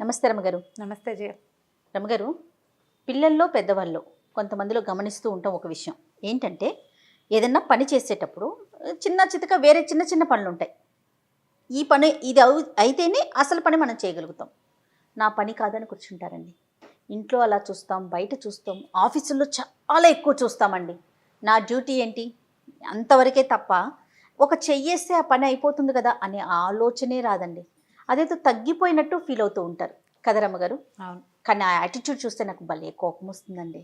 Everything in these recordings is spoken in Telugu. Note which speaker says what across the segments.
Speaker 1: నమస్తే రమగారు.
Speaker 2: నమస్తే జయ.
Speaker 1: రమగారు, పిల్లల్లో పెద్దవాళ్ళు కొంతమందిలో గమనిస్తూ ఉంటాం ఒక విషయం ఏంటంటే, ఏదన్నా పని చేసేటప్పుడు చిన్న చితక వేరే చిన్న చిన్న పనులు ఉంటాయి. ఈ పని ఇది అయితేనే అసలు పని మనం చేయగలుగుతాం. నా పని కాదని కూర్చుంటారండి. ఇంట్లో అలా చూస్తాం, బయట చూస్తాం, ఆఫీసుల్లో చాలా ఎక్కువ చూస్తామండి. నా డ్యూటీ ఏంటి అంతవరకే తప్ప ఒక చెయ్యేస్తే ఆ పని అయిపోతుంది కదా అనే ఆలోచనే రాదండి. అదేదో తగ్గిపోయినట్టు ఫీల్ అవుతూ ఉంటారు కదా రమ్మగారు.
Speaker 2: అవును.
Speaker 1: కానీ ఆ యాటిట్యూడ్ చూస్తే నాకు భలే కోపం వస్తుందండి.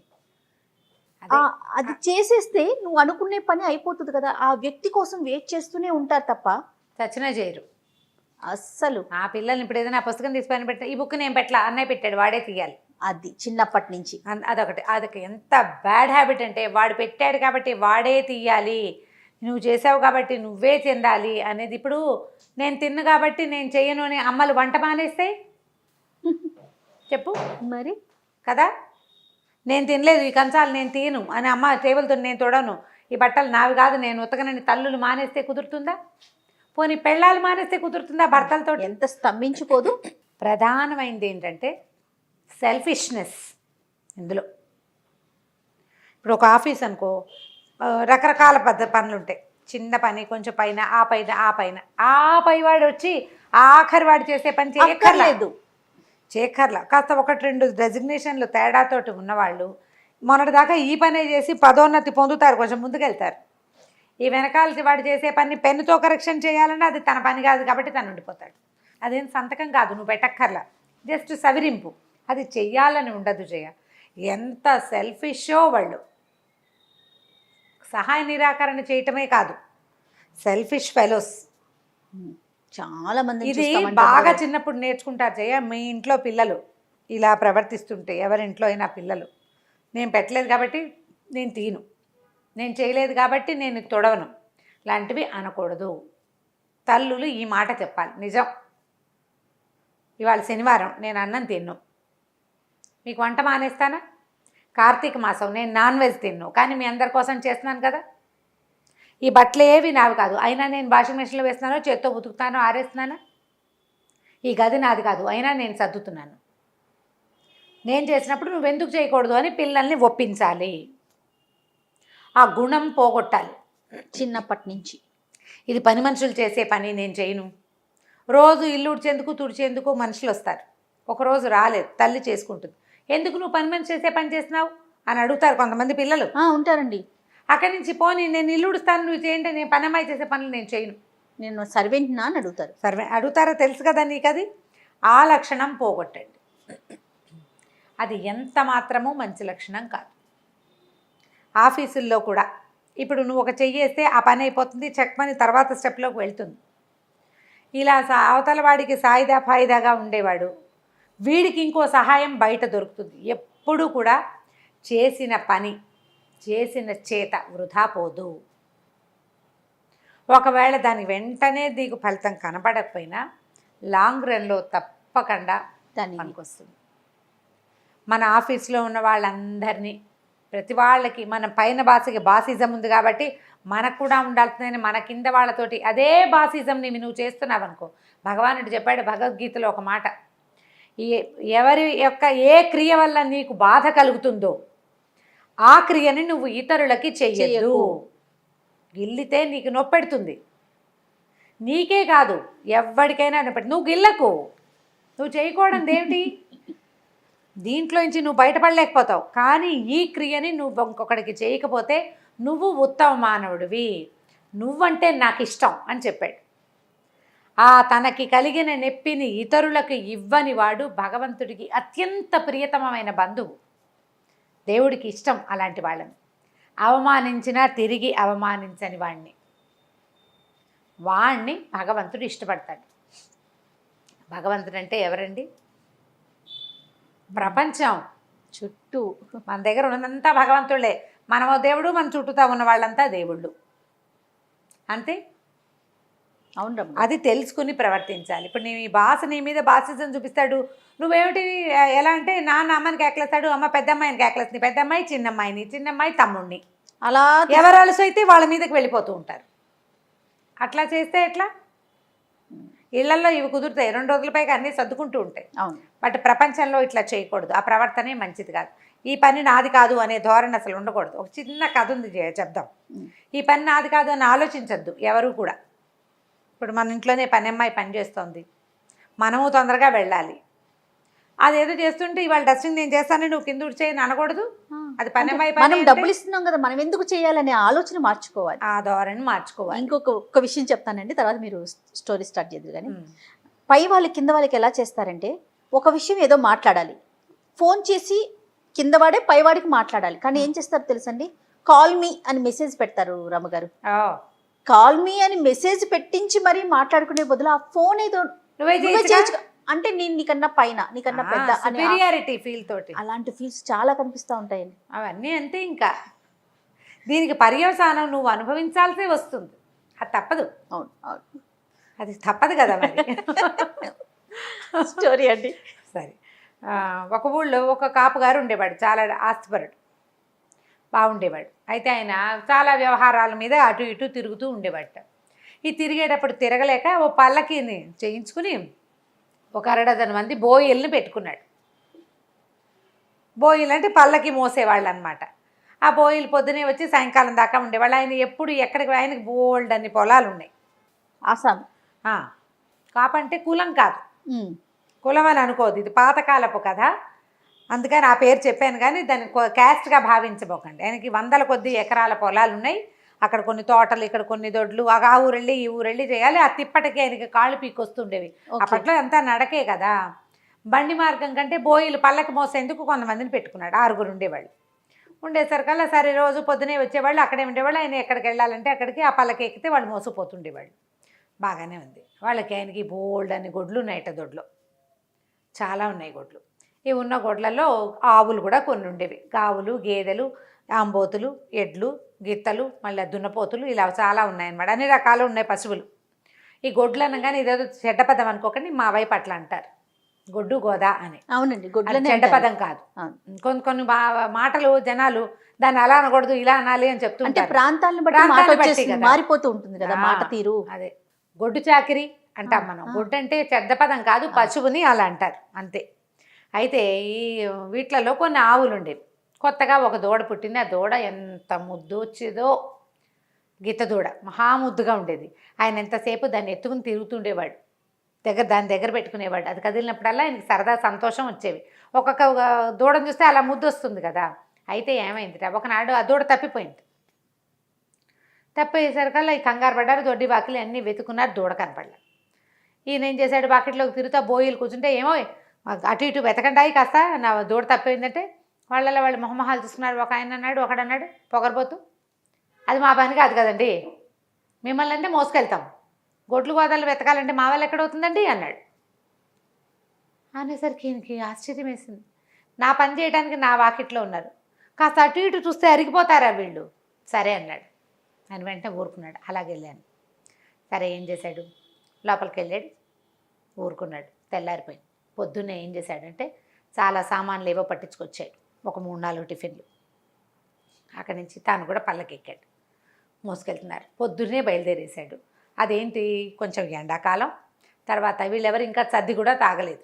Speaker 2: అదే
Speaker 1: అది చేసేస్తే నువ్వు అనుకునే పని అయిపోతుంది కదా, ఆ వ్యక్తి కోసం వెయిట్ చేస్తూనే ఉంటారు తప్ప
Speaker 2: చచ్చినా చేయరు.
Speaker 1: అస్సలు.
Speaker 2: ఆ పిల్లల్ని ఇప్పుడు ఏదైనా పుస్తకం తీసి పైన పెట్టిన, ఈ బుక్ నేను పెట్టలా, అన్నయ్య పెట్టాడు, వాడే తీయాలి.
Speaker 1: అది చిన్నప్పటి నుంచి
Speaker 2: అదొకటి ఎంత బ్యాడ్ హ్యాబిట్ అంటే, వాడు పెట్టాడు కాబట్టి వాడే తీయాలి, నువ్వు చేసావు కాబట్టి నువ్వే చెందాలి అనేది. ఇప్పుడు నేను తిన్ను కాబట్టి నేను చెయ్యను అని అమ్మలు వంట మానేస్తాయి చెప్పు
Speaker 1: మరి
Speaker 2: కదా. నేను తినలేదు, ఈ కంచాలు నేను తీయను అని అమ్మ టేబుల్తో నేను తొడను, ఈ బట్టలు నావి కాదు నేను ఉతకనని తల్లులు మానేస్తే కుదురుతుందా? పోనీ పెళ్ళాలు మానేస్తే కుదురుతుందా భర్తలతో?
Speaker 1: ఎంత స్తంభించిపోదు.
Speaker 2: ప్రధానమైనది ఏంటంటే సెల్ఫిష్నెస్ ఇందులో. ఇప్పుడు ఒక ఆఫీస్ అనుకో, రకరకాల పనులు ఉంటాయి. చిన్న పని కొంచెం పైన ఆ పైవాడు వచ్చి ఆఖరి వాడు చేసే పని చేయక్కర్లేదు. కాస్త ఒకటి రెండు డెసిగ్నేషన్లు తేడాతోటి ఉన్నవాళ్ళు మొన్నటిదాకా ఈ పనే చేసి పదోన్నతి పొందుతారు, కొంచెం ముందుకెళ్తారు. ఈ వెనకాల వాడు చేసే పని పెన్నుతో కరెక్షన్ చేయాలంటే అది తన పని కాదు కాబట్టి తను ఉండిపోతాడు. అదేం సంతకం కాదు, నువ్వు పెట్టక్కర్లా, జస్ట్ సవిరింపు. అది చెయ్యాలని ఉండదు. ఎంత సెల్ఫిషో వాళ్ళు. సహాయ నిరాకరణ చేయటమే కాదు, సెల్ఫిష్ ఫెలోస్
Speaker 1: చాలా మంది.
Speaker 2: ఇది బాగా చిన్నప్పుడు నేర్చుకుంటారు మీ ఇంట్లో పిల్లలు ఇలా ప్రవర్తిస్తుంటే, ఎవరింట్లో అయినా పిల్లలు, నేను పెట్టలేదు కాబట్టి నేను తీను, నేను చేయలేదు కాబట్టి నేను తొడవను లాంటివి అనకూడదు. తల్లులు ఈ మాట చెప్పాలి. నిజం, ఇవాళ శనివారం నేను అన్నం తిన్ను, మీకు వంట మానేస్తానా? కార్తీక మాసం నేను నాన్ వెజ్ తిన్ను, కానీ మీ అందరి కోసం చేస్తున్నాను కదా. ఈ బట్టలు ఏవి నావి కాదు, అయినా నేను వాషింగ్ మెషిన్లో వేస్తున్నానో చేత్తో ఉతుకుతానో ఆరేస్తున్నానా? ఈ గది నాది కాదు, అయినా నేను సర్దుతున్నాను. నేను చేసినప్పుడు నువ్వెందుకు చేయకూడదు అని పిల్లల్ని ఒప్పించాలి. ఆ గుణం పోగొట్టాలి
Speaker 1: చిన్నప్పటి నుంచి.
Speaker 2: ఇది పని మనుషులు చేసే పని, నేను చేయను. రోజు ఇల్లు ఉడిచేందుకు తుడిచేందుకు మనుషులు వస్తారు, ఒకరోజు రాలేదు, తల్లి చేసుకుంటుంది. ఎందుకు నువ్వు పని మనిషి చేసే పని చేస్తున్నావు అని అడుగుతారు కొంతమంది పిల్లలు.
Speaker 1: ఉంటారండి.
Speaker 2: అక్కడి నుంచి పోనీ నేను ఇల్లు ఉడుస్తాను నువ్వు చేయండి, నేను పని అమ్మాయి చేసే పనులు నేను చేయను,
Speaker 1: నేను సర్వెంట్నా అని అడుగుతారు.
Speaker 2: అడుగుతారో తెలుసు కదా నీకు. అది ఆ లక్షణం పోగొట్టండి. అది ఎంత మాత్రమూ మంచి లక్షణం కాదు. ఆఫీసుల్లో కూడా ఇప్పుడు నువ్వు ఒక చెయ్యేస్తే ఆ పని అయిపోతుంది, చెక్మని తర్వాత స్టెప్లోకి వెళ్తుంది. ఇలా అవతల వాడికి సాయిదా ఫాయిదాగా ఉండేవాడు, వీడికి ఇంకో సహాయం బయట దొరుకుతుంది. ఎప్పుడు కూడా చేసిన పని, చేసిన చేత వృధా పోదు. ఒకవేళ దాని వెంటనే నీకు ఫలితం కనపడకపోయినా లాంగ్ రన్లో తప్పకుండా దాన్ని పనికొస్తుంది. మన ఆఫీస్లో ఉన్న వాళ్ళందరినీ, ప్రతి వాళ్ళకి, మన పైన బాసికి బాసిజం ఉంది కాబట్టి మనకు కూడా ఉండాల్సిందని మన కింద వాళ్ళతోటి అదే బాసిజంని నువ్వు చేస్తున్నావు అనుకో. భగవానుడు చెప్పాడు భగవద్గీతలో ఒక మాట, ఎవరి యొక్క ఏ క్రియ వల్ల నీకు బాధ కలుగుతుందో ఆ క్రియని నువ్వు ఇతరులకి చెయ్యదు. గిల్లితే నీకు నొప్పెడుతుంది, నీకే కాదు ఎవరికైనా నొప్పెడు. నువ్వు గిల్లకు, నువ్వు చేయకూడదు ఏమిటి, దీంట్లో నుంచి నువ్వు బయటపడలేకపోతావు. కానీ ఈ క్రియని నువ్వు ఇంకొకడికి చేయకపోతే నువ్వు ఉత్తమ మానవుడివి, నువ్వంటే నాకు ఇష్టం అని చెప్పాడు. తనకి కలిగిన నొప్పిని ఇతరులకు ఇవ్వని వాడు భగవంతుడికి అత్యంత ప్రియతమమైన బంధువు. దేవుడికి ఇష్టం అలాంటి వాళ్ళని. అవమానించినా తిరిగి అవమానించని వాణ్ణి భగవంతుడు ఇష్టపడతాడు. భగవంతుడు అంటే ఎవరండి? ప్రపంచం చుట్టూ మన దగ్గర ఉన్నదంతా భగవంతుడే. మనమో దేవుడు, మన చుట్టూతా ఉన్న వాళ్ళంతా దేవుళ్ళు, అంతే.
Speaker 1: అవును,
Speaker 2: అది తెలుసుకుని ప్రవర్తించాలి. ఇప్పుడు నీ బాస్ నీ మీద బాసిజం చూపిస్తాడు, నువ్వేమిటి ఎలా అంటే నాన్న అమ్మని కేకలేస్తాడు, అమ్మ పెద్దమ్మాయిని కేకలేస్తుంది, పెద్దమ్మాయి చిన్నమ్మాయిని, చిన్నమ్మాయి తమ్ముడిని, అలా ఎవరు అలసు అయితే వాళ్ళ మీదకి వెళ్ళిపోతూ ఉంటారు. అట్లా చేస్తే ఎట్లా? ఇళ్లలో ఇవి కుదురుతాయి, 2 రోజుల పైగా అన్నీ సర్దుకుంటూ ఉంటాయి.
Speaker 1: అవును.
Speaker 2: బట్ ప్రపంచంలో ఇట్లా చేయకూడదు, ఆ ప్రవర్తనే మంచిది కాదు. ఈ పని నాది కాదు అనే ధోరణి అసలు ఉండకూడదు. ఒక చిన్న కథ ఉంది చెప్దాం. ఈ పని నాది కాదు అని ఆలోచించద్దు ఎవరు కూడా. ఇప్పుడు మన ఇంట్లోనే పని అమ్మాయి పని చేస్తోంది, మనము తొందరగా వెళ్ళాలి. అదేదో చేస్తుంటే ఇవాళ డస్టింగ్ నేను చేస్తాను నువ్వు కింద ఉడిచేయని అనకూడదు. అది పని అమ్మాయి పని
Speaker 1: మనం డబ్బులు ఇస్తున్నాం కదా, మనం ఎందుకు చేయాలనే ఆలోచన మార్చుకోవాలి,
Speaker 2: ఆ ధోరణి మార్చుకోవాలి.
Speaker 1: ఒక్క విషయం చెప్తానండి, తర్వాత మీరు స్టోరీ స్టార్ట్ చేద్దరు. కానీ పై వాళ్ళు కింద వాళ్ళకి ఎలా చేస్తారంటే, ఒక విషయం ఏదో మాట్లాడాలి, ఫోన్ చేసి కిందవాడే పైవాడికి మాట్లాడాలి. కానీ ఏం చేస్తారు తెలుసండి, కాల్ మీ అని మెసేజ్ పెడతారు రమ్మగారు. కాల్ మీ అని మెసేజ్ పెట్టించి మరీ మాట్లాడుకునే బదులు ఆ ఫోన్ ఏదో
Speaker 2: నువ్వే
Speaker 1: చేయొచ్చు అంటే, నేను నీకన్నా పైన నీకన్నా పెద్ద
Speaker 2: సుపీరియారిటీ ఫీల్ తోటి
Speaker 1: అలాంటి ఫీల్స్ చాలా కనిపిస్తూ ఉంటాయండి.
Speaker 2: అవన్నీ అంతే. ఇంకా దీనికి పర్యవసానం నువ్వు అనుభవించాల్సే వస్తుంది, అది తప్పదు.
Speaker 1: అవును అవును,
Speaker 2: అది తప్పదు కదా మరి.
Speaker 1: స్టోరీ అండి.
Speaker 2: సరే, ఒక ఊళ్ళో ఒక కాపుగారు ఉండేవాడు, చాలా ఆస్తిపరుడు, బాగుండేవాడు. అయితే ఆయన చాలా వ్యవహారాల మీద అటు ఇటు తిరుగుతూ ఉండేవాడు. ఈ తిరిగేటప్పుడు తిరగలేక ఓ పల్లకీని చేయించుకుని ఒక 6 మంది బోయిల్ని పెట్టుకున్నాడు. బోయిలు అంటే పల్లకి మోసేవాళ్ళు అనమాట. ఆ బోయిలు పొద్దునే వచ్చి సాయంకాలం దాకా ఉండేవాళ్ళు. ఆయన ఎప్పుడు ఎక్కడికి, ఆయనకి బోల్డ్ అన్ని పొలాలు ఉన్నాయి.
Speaker 1: ఆసాం
Speaker 2: కాపంటే కులం కాదు, కులం అని అనుకోదు, ఇది పాతకాలపు కథ, అందుకని ఆ పేరు చెప్పాను. కానీ దాన్ని క్యాస్ట్గా భావించబోకండి. ఆయనకి 100ల కొద్ది ఎకరాల పొలాలు ఉన్నాయి. అక్కడ కొన్ని తోటలు, ఇక్కడ కొన్ని దొడ్లు, ఆ ఊరెళ్ళి ఈ ఊరెళ్ళి చేయాలి. ఆ తిప్పటికి ఆయనకి కాళ్ళు పీకొస్తుండేవి. అప్పట్లో అంతా నడకే కదా, బండి మార్గం కంటే బోయిలు పల్లకి మోసేందుకు కొంతమందిని పెట్టుకున్నాడు. 6 ఉండేవాళ్ళు. ఉండేసరికల్లా సరే రోజు పొద్దునే వచ్చేవాళ్ళు, అక్కడే ఉండేవాళ్ళు. ఆయన ఎక్కడికి వెళ్ళాలంటే అక్కడికి ఆ పల్లకి ఎక్కితే వాళ్ళు మోసపోతుండేవాళ్ళు. బాగానే ఉంది వాళ్ళకి. ఆయనకి బోల్డ్ అని గొడ్లు ఉన్నాయట, దొడ్లో చాలా ఉన్నాయి గొడ్లు. ఈ ఉన్న గొడ్లలో ఆవులు కూడా కొన్ని ఉండేవి, ఆవులు, గేదెలు, ఆంబోతులు, ఎడ్లు, గిత్తలు, మళ్ళీ దున్నపోతులు, ఇలా చాలా ఉన్నాయన్నమాట. అన్ని రకాలు ఉన్నాయి పశువులు. ఈ గొడ్లు అనగానే ఇదేదో చెడ్డ పదం అనుకోకండి, మా వైపు అట్లా అంటారు, గొడ్డు గోదా అని.
Speaker 1: అవునండి,
Speaker 2: చెడ్డ పదం కాదు. కొన్ని మాటలు జనాలు దాన్ని అలా అనకూడదు ఇలా అనాలి అని చెప్తూ
Speaker 1: అంటే ప్రాంతాలను బట్టి మారిపోతూ ఉంటుంది కదా మాట తీరు.
Speaker 2: అదే గొడ్డు చాకిరి అంటాం మనం. గొడ్డు అంటే చెడ్డ పదం కాదు, పశువుని అలా అంటారు అంతే. అయితే ఈ వీటిలలో కొన్ని ఆవులు ఉండేవి. కొత్తగా ఒక దూడ పుట్టింది. ఆ దూడ ఎంత ముద్దు వచ్చేదో, గిత్త దూడ మహాముద్దుగా ఉండేది. ఆయన ఎంతసేపు దాన్ని ఎత్తుకుని తిరుగుతుండేవాడు, దాని దగ్గర పెట్టుకునేవాడు. అది కదిలినప్పుడల్లా ఆయనకి సరదా సంతోషం వచ్చేవి. ఒక్కొక్క దూడను చూస్తే అలా ముద్దు వస్తుంది కదా. అయితే ఏమైంది, ఒకనాడు ఆ దూడ తప్పిపోయింది. తప్పేసరికల్లా ఈ కంగారు పడ్డారు, దొడ్డి బాకిలి అన్నీ వెతుకున్నారు, దూడ కనపడలేదు. ఈయన ఏం చేశాడు, బాకెట్లోకి తిరుగుతా బోయిలు కూర్చుంటే, ఏమో అటు ఇటు వెతకండాయి కాస్త, నా దూడ తప్పిపోయిందంటే వాళ్ళలో వాళ్ళు మొహమొహాలు చూసుకున్నారు. ఒక ఆయన అన్నాడు, ఒకడన్నాడు పొగరబోతు, అది మా పని కాదు కదండి, మిమ్మల్ని అంటే మోసుకెళ్తాం, గొడ్లు గోదాలు వెతకాలంటే మా వాళ్ళు ఎక్కడవుతుందండి అన్నాడు. అనేసరికి ఈయనకి ఆశ్చర్యం వేసింది. నా పని చేయడానికి నా వాకిట్లో ఉన్నారు, కాస్త అటు ఇటు చూస్తే అరిగిపోతారా వీళ్ళు. సరే అన్నాడు. ఆయన వెంటనే ఊరుకున్నాడు. అలాగే వెళ్ళాను. సరే ఏం చేశాడు, లోపలికి వెళ్ళాడు, ఊరుకున్నాడు. తెల్లారిపోయింది. పొద్దున్నే ఏం చేశాడంటే చాలా సామాన్లు ఏవో పట్టించుకొచ్చాడు, ఒక 3-4 టిఫిన్లు. అక్కడి నుంచి తాను కూడా పల్లకెక్కాడు, మోసుకెళ్తున్నారు. పొద్దున్నే బయలుదేరేశాడు. అదేంటి, కొంచెం ఎండాకాలం, తర్వాత వీళ్ళెవరు ఇంకా చద్ది కూడా తాగలేదు.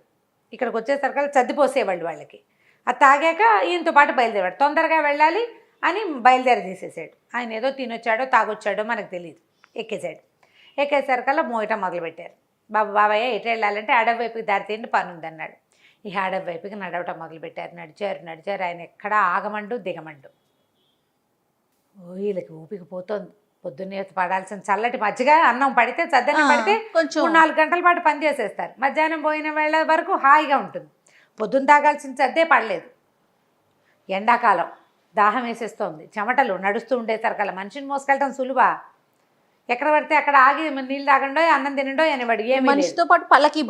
Speaker 2: ఇక్కడికి వచ్చేసరికి చద్ది పోసేవాళ్ళు వాళ్ళకి. అది తాగాక ఈయనతో పాటు బయలుదేరాడు. తొందరగా వెళ్ళాలి అని బయలుదేరదీసేసాడు. ఆయన ఏదో తినొచ్చాడో తాగొచ్చాడో మనకు తెలియదు. ఎక్కేశాడు. ఎక్కేసరికల్లా మోయటం మొదలుపెట్టారు. బాబాయ్య ఎటు వెళ్ళాలంటే అడవి వైపుకి దారి తీయండి, పని ఉందన్నాడు. ఈ అడవి వైపుకి నడవటం మొదలుపెట్టారు. నడిచారు. ఆయన ఎక్కడా ఆగమండు దిగమండు. వీళ్ళకి ఊపికి పోతోంది. పొద్దున్నే పడాల్సిన చల్లటి మజ్జిగ అన్నం పడితే, చద్దన్నం పడితే కొంచెం 4 గంటల పాటు పని చేసేస్తారు. మధ్యాహ్నం పోయిన వేళ వరకు హాయిగా ఉంటుంది. పొద్దున్న తాగాల్సిన చద్దే పడలేదు. ఎండాకాలం దాహం వేసేస్తోంది, చెమటలు, నడుస్తూ ఉండేసరికల్లా మనిషిని మోసుకెళ్ళటం సులువా? ఎక్కడ పడితే అక్కడ ఆగి నీళ్ళు తాగండో అన్నం తినండో అనేవాడు. ఏమి
Speaker 1: మనిషితో పాటు పల్లకి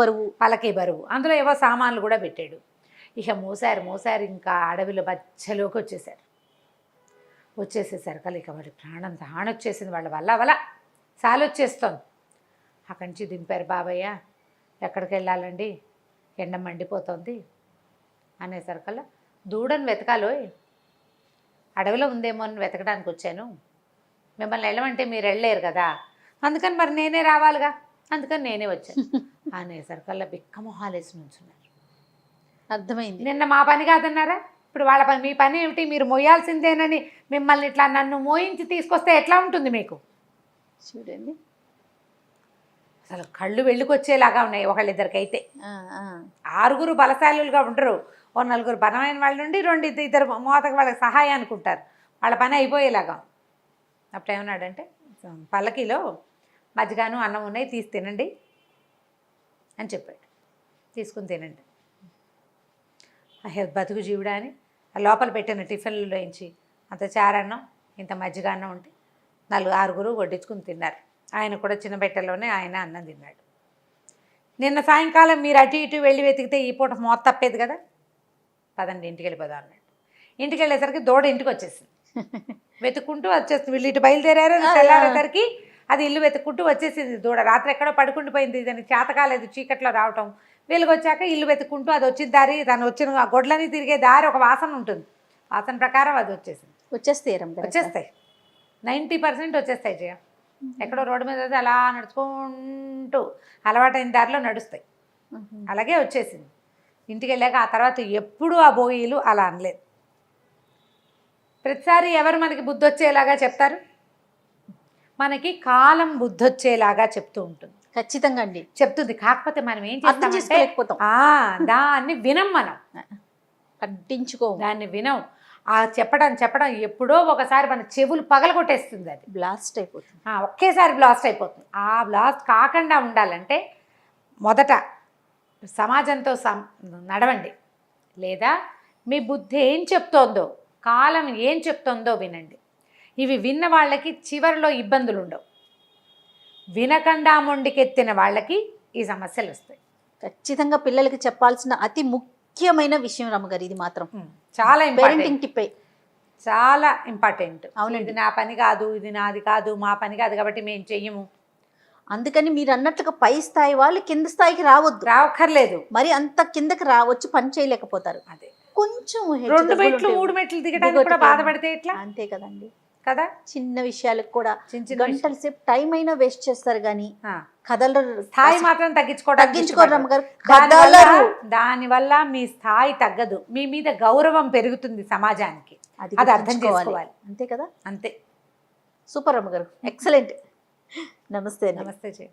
Speaker 1: బరువు,
Speaker 2: అందులో ఏవో సామాన్లు కూడా పెట్టాడు. ఇక మోసారు. ఇంకా అడవిలో మధ్యలోకి వచ్చేసేసరికల్లా ఇక వాడి ప్రాణం తాణొచ్చేసింది. వాళ్ళ వల్ల సాలొచ్చేస్తోంది. అక్కడి నుంచి దింపారు. బాబయ్య ఎక్కడికి వెళ్ళాలండి, ఎండ మండిపోతుంది అనేసరికల్లా, దూడను వెతకాలోయ్, అడవిలో ఉందేమో అని వెతకడానికి వచ్చాను, మిమ్మల్ని వెళ్ళమంటే మీరు వెళ్ళలేరు కదా, అందుకని మరి నేనే రావాలిగా, అందుకని నేనే వచ్చాను అనేసరికల్లా బిక్క మొహాలేసి నుంచున్నారు.
Speaker 1: అర్థమైంది.
Speaker 2: నిన్న మా పని కాదన్నారా, ఇప్పుడు వాళ్ళ పని. మీ పని ఏమిటి, మీరు మోయాల్సిందేనని మిమ్మల్ని ఇట్లా నన్ను మోయించి తీసుకొస్తే ఎట్లా ఉంటుంది మీకు?
Speaker 1: చూడండి
Speaker 2: అసలు కళ్ళు వెళ్ళుకొచ్చేలాగా ఉన్నాయి ఒకళ్ళిద్దరికైతే.
Speaker 1: ఆ, ఆ.
Speaker 2: 6 బలశాలులుగా ఉండరు, ఓ 4 బలమైన వాళ్ళు ఉండి 2 మోతకు వాళ్ళకి సహాయానికి ఉంటారు. వాళ్ళ పని అయిపోయేలాగా. అప్పుడు ఏమన్నాడంటే, పల్లకిలో మజ్జిగాను అన్నం ఉన్నాయి, తీసి తినండి అని చెప్పాడు. తీసుకుని తినండి. బతుకు జీవుడా అని ఆ లోపల పెట్టిన టిఫిన్లోంచి అంత చారన్నం ఇంత మజ్జిగ అన్నం ఉంటే 6 వడ్డించుకుని తిన్నారు. ఆయన కూడా చిన్న పెట్టెలోనే ఆయన అన్నం తిన్నాడు. నిన్న సాయంకాలం మీరు అటు ఇటు వెళ్ళి వెతికితే ఈ పూట మోత తప్పేది కదా, పదండి ఇంటికి వెళ్ళిపోదాం అన్నాడు. ఇంటికి వెళ్ళేసరికి దూడ ఇంటికి వచ్చేసింది. వెతుక్కుంటూ వచ్చేస్తుంది. వీళ్ళు ఇటు బయలుదేరారు, తెల్లారేసరికి అది ఇల్లు వెతుక్కుంటూ వచ్చేసింది దూడ. రాత్రి ఎక్కడో పడుకుండిపోయింది, దానికి చేత కాలేదు చీకట్లో రావటం. వీళ్ళకి వచ్చాక ఇల్లు వెతుక్కుంటూ అది వచ్చిన దారి, తను వచ్చిన ఆ గొడ్లని తిరిగే దారి ఒక వాసన ఉంటుంది, వాసన ప్రకారం అది వచ్చేసింది. వచ్చేస్తాయి 90% వచ్చేస్తాయి జయ. ఎక్కడో రోడ్డు మీద అలా నడుచుకుంటూ అలవాటైన దారిలో నడుస్తాయి. అలాగే వచ్చేసింది. ఇంటికి వెళ్ళాక ఆ తర్వాత ఎప్పుడూ ఆ బోయిలు అలా అనలేదు. ప్రతిసారి ఎవరు మనకి బుద్ధి వచ్చేలాగా చెప్తారు? మనకి కాలం బుద్ధి వచ్చేలాగా చెప్తూ ఉంటుంది.
Speaker 1: ఖచ్చితంగా అండి
Speaker 2: చెప్తుంది. కాకపోతే మనం ఏం
Speaker 1: చేస్తాం,
Speaker 2: దాన్ని వినం, మనం
Speaker 1: పట్టించుకో,
Speaker 2: దాన్ని వినం. ఆ చెప్పడం ఎప్పుడో ఒకసారి మన చెవులు పగలగొట్టేస్తుంది, అది
Speaker 1: బ్లాస్ట్ అయిపోతుంది.
Speaker 2: ఒకేసారి బ్లాస్ట్ అయిపోతుంది. ఆ బ్లాస్ట్ కాకుండా ఉండాలంటే మొదట సమాజంతో నడవండి, లేదా మీ బుద్ధి ఏం చెప్తోందో, కాలం ఏం చెప్తోందో వినండి. ఇవి విన్న వాళ్ళకి చివరిలో ఇబ్బందులు ఉండవు. వినకుండా మొండికెత్తిన వాళ్ళకి ఈ సమస్యలు వస్తాయి.
Speaker 1: ఖచ్చితంగా పిల్లలకి చెప్పాల్సిన అతి ముఖ్యమైన విషయం రమ్మగారు, ఇది మాత్రం
Speaker 2: చాలా
Speaker 1: పేరెంటింగ్ టిప్పే,
Speaker 2: చాలా ఇంపార్టెంట్.
Speaker 1: అవును,
Speaker 2: ఇది నా పని కాదు, ఇది నాది కాదు, మా పని కాదు కాబట్టి మేము చెయ్యము.
Speaker 1: అందుకని మీరు అన్నట్లుగా పై స్థాయి వాళ్ళు కింద స్థాయికి రావక్కర్లేదు. మరి అంత కిందకి రావచ్చు, పని చేయలేకపోతారు.
Speaker 2: అదే
Speaker 1: కొంచెం
Speaker 2: 2 మెట్లు 3 మెట్లు దిగడానికి కూడా బాధపడితే ఎట్లా?
Speaker 1: అంతే కదండి
Speaker 2: కదా.
Speaker 1: చిన్న విషయాలకు కూడా
Speaker 2: చిన్న
Speaker 1: గంటల సేపు టైం అయినా వేస్ట్ చేస్తారు, కానీ కదలరు.
Speaker 2: స్థాయి మాత్రం
Speaker 1: తగ్గించుకోరు రమ్మగారు.
Speaker 2: దానివల్ల మీ స్థాయి తగ్గదు, మీ మీద గౌరవం పెరుగుతుంది సమాజానికి. అది అర్థం చేసుకోవాలి.
Speaker 1: అంతే కదా.
Speaker 2: అంతే.
Speaker 1: సూపర్ రమ్మగారు, ఎక్సలెంట్. నమస్తే.
Speaker 2: నమస్తే జయ.